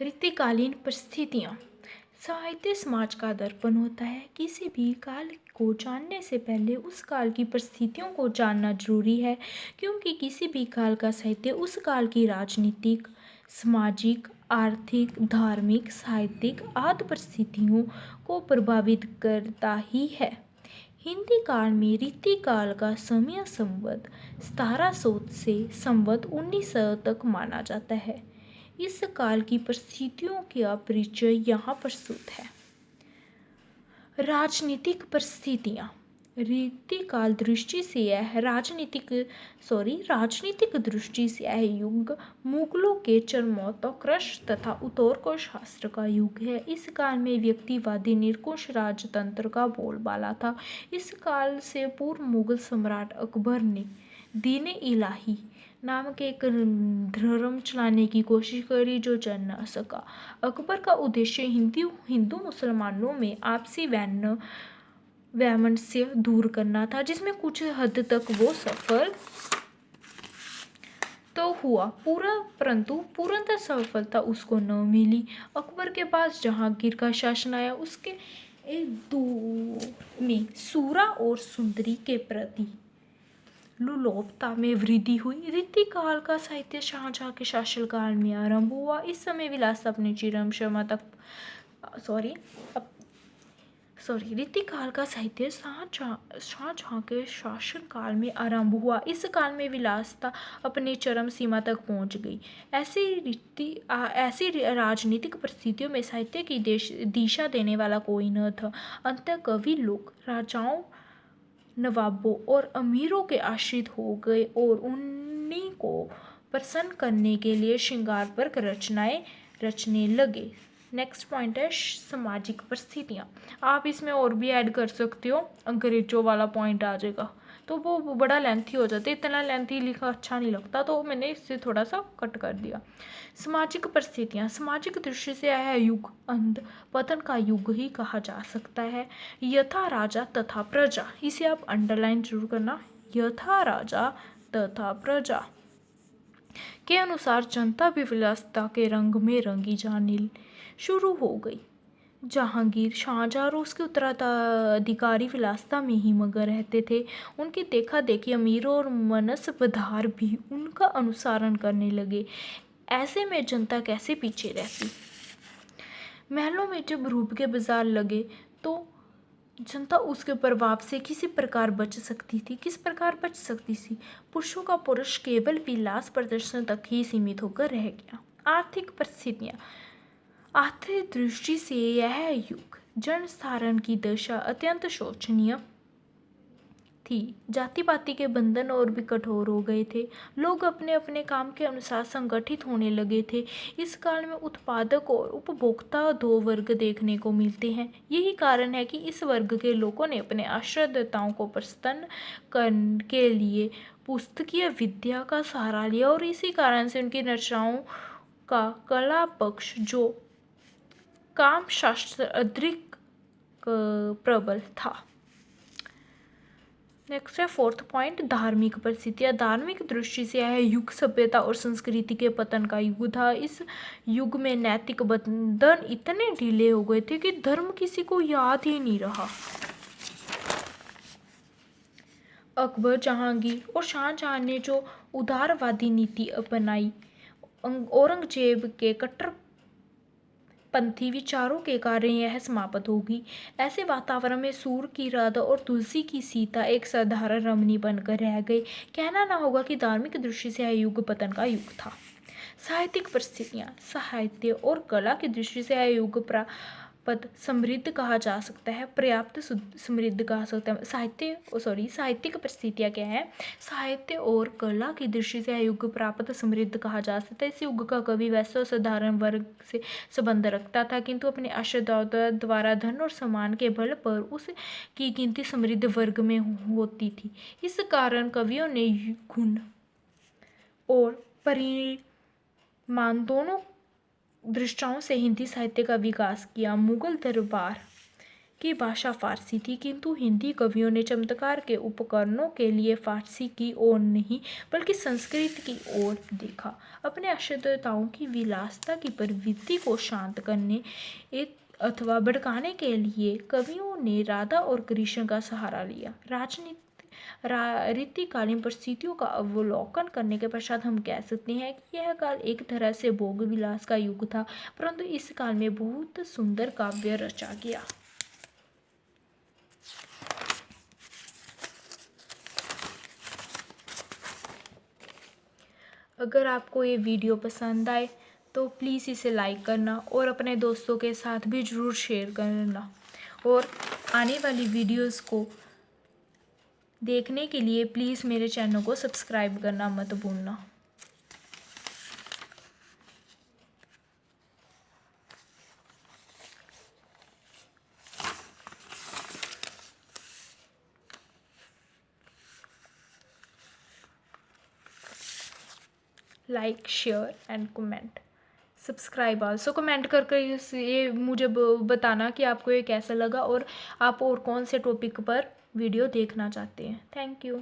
रीतिकालीन परिस्थितियाँ। साहित्य समाज का दर्पण होता है। किसी भी काल को जानने से पहले उस काल की परिस्थितियों को जानना जरूरी है, क्योंकि किसी भी काल का साहित्य उस काल की राजनीतिक, सामाजिक, आर्थिक, धार्मिक, साहित्यिक आदि परिस्थितियों को प्रभावित करता ही है। हिंदी काल में रीति काल का समय संवत 1700 से संवत 1900 तक माना जाता है। इस काल की परिस्थितियों का परिचय यहाँ प्रस्तुत है। राजनीतिक परिस्थितियाँ। रीतिकाल दृष्टि से यह राजनीतिक दृष्टि से यह युग मुगलों के चरमोत्कर्ष तथा उत्कर्ष शास्त्र का युग है। इस काल में व्यक्तिवादी निरंकुश राजतंत्र का बोलबाला था। इस काल से पूर्व मुगल सम्राट अकबर ने दीन-ए-इलाही नामक एक धर्म चलाने की कोशिश करी जो चल न सका। अकबर का उद्देश्य हिंदू मुसलमानों में आपसी वैमनस्य दूर करना था, जिसमें कुछ हद तक वो सफल तो हुआ, परंतु पूर्णतः सफलता उसको न मिली। अकबर के पास जहांगीर का शासन आया। उसके दौर में सूरा और सुंदरी के प्रति लोलुपता में वृद्धि हुई। रीतिकाल का साहित्य शाहजहां के शासनकाल में आरंभ हुआ। इस समय विलास अपने चरम सीमा तक रीतिकाल का साहित्य शाहजहां के शासनकाल में आरंभ हुआ। इस काल में विलासता अपने चरम सीमा तक पहुंच गई। ऐसी राजनीतिक परिस्थितियों में साहित्य की दिशा देने वाला कोई न था। अंततः कवि लोग राजाओं, नवाबों और अमीरों के आश्रित हो गए और उन्हीं को प्रसन्न करने के लिए श्रृंगार पर रचनाएं रचने लगे। नेक्स्ट पॉइंट है सामाजिक परिस्थितियाँ। आप इसमें और भी ऐड कर सकते हो, अंग्रेजों वाला पॉइंट आ जाएगा तो वो बड़ा लेंथी हो जाता है। इतना लेंथी लिखा अच्छा नहीं लगता, तो मैंने इससे थोड़ा सा कट कर दिया। सामाजिक परिस्थितियाँ। सामाजिक दृष्टि से यह युग अंध पतन का युग ही कहा जा सकता है। यथा राजा तथा प्रजा, इसे आप अंडरलाइन जरूर करना। यथा राजा तथा प्रजा के अनुसार जनता भी विलासिता के रंग में रंगी जाने शुरू हो गई। जहांगीर, शाहजहां और उसके उत्तराधिकारी विलासिता में ही मगन रहते थे। उनकी देखा देखी अमीरों और मनसबदार भी उनका अनुसरण करने लगे। ऐसे में जनता कैसे पीछे रहती। महलों में जब रूप के बाजार लगे तो जनता उसके प्रभाव से किस प्रकार बच सकती थी। पुरुषों का पुरुष केवल विलास प्रदर्शन तक ही सीमित होकर रह गया। आर्थिक परिस्थितियाँ। आर्थिक दृष्टि से यह युग जनसाधारण की दशा अत्यंत शोचनीय थी। जाति पाति के बंधन और भी कठोर हो गए थे। लोग अपने अपने काम के अनुसार संगठित होने लगे थे। इस काल में उत्पादक और उपभोक्ता दो वर्ग देखने को मिलते हैं। यही कारण है कि इस वर्ग के लोगों ने अपने आश्रयदाताओं को प्रसन्न करने के लिए पुस्तकीय विद्या का सहारा लिया और इसी कारण से उनकी रचनाओं का कला पक्ष जो काम शास्त्र अधिक प्रबल था। नेक्स्ट है फोर्थ पॉइंट, धार्मिक परिस्थितियाँ। धार्मिक दृष्टि से यह युग सभ्यता और संस्कृति के पतन का युग था। इस युग में नैतिक बंधन इतने ढीले हो गए थे कि धर्म किसी को याद ही नहीं रहा। अकबर, जहांगीर और शाहजहां ने जो उदारवादी नीति अपनाई, औरंगजेब के कट्टरपंथी विचारों के कारण यह समाप्त होगी। ऐसे वातावरण में सूर की राधा और तुलसी की सीता एक साधारण रमणी बनकर रह गई। कहना ना होगा कि धार्मिक दृष्टि से यह युग पतन का युग था। साहित्यिक परिस्थितियाँ। साहित्य और कला की दृष्टि से यह युग पर्याप्त समृद्ध कहा जा सकता है। साहित्यिक परिस्थितियाँ क्या है? साहित्य और कला की दृष्टि से यह युग पर्याप्त समृद्ध कहा जा सकता है। इस युग का कवि वैसे साधारण वर्ग से संबंध रखता था, किंतु अपने आश्रयदाताओं द्वारा धन और सम्मान के बल पर उसकी गिनती समृद्ध वर्ग में होती थी। इस कारण कवियों ने गुण और परिमाण दोनों दृष्टियों से हिंदी साहित्य का विकास किया। मुगल दरबार की भाषा फारसी थी, किंतु हिंदी कवियों ने चमत्कार के उपकरणों के लिए फारसी की ओर नहीं बल्कि संस्कृत की ओर देखा। अपने अशुद्धताओं की विलासता की प्रवृत्ति को शांत करने अथवा भड़काने के लिए कवियों ने राधा और कृष्ण का सहारा लिया। रीतिकालीन परिस्थितियों का अवलोकन करने के पश्चात हम कह सकते हैं कि यह काल एक तरह से भोग विलास का युग था, परंतु इस काल में बहुत सुंदर काव्य रचा गया। अगर आपको ये वीडियो पसंद आए तो प्लीज़ इसे लाइक करना और अपने दोस्तों के साथ भी ज़रूर शेयर करना, और आने वाली वीडियोस को देखने के लिए प्लीज़ मेरे चैनल को सब्सक्राइब करना मत भूलना। Like, share and comment, subscribe also. Comment करके ये मुझे बताना कि आपको ये कैसा लगा और आप और कौन से टॉपिक पर वीडियो देखना चाहते हैं। Thank you.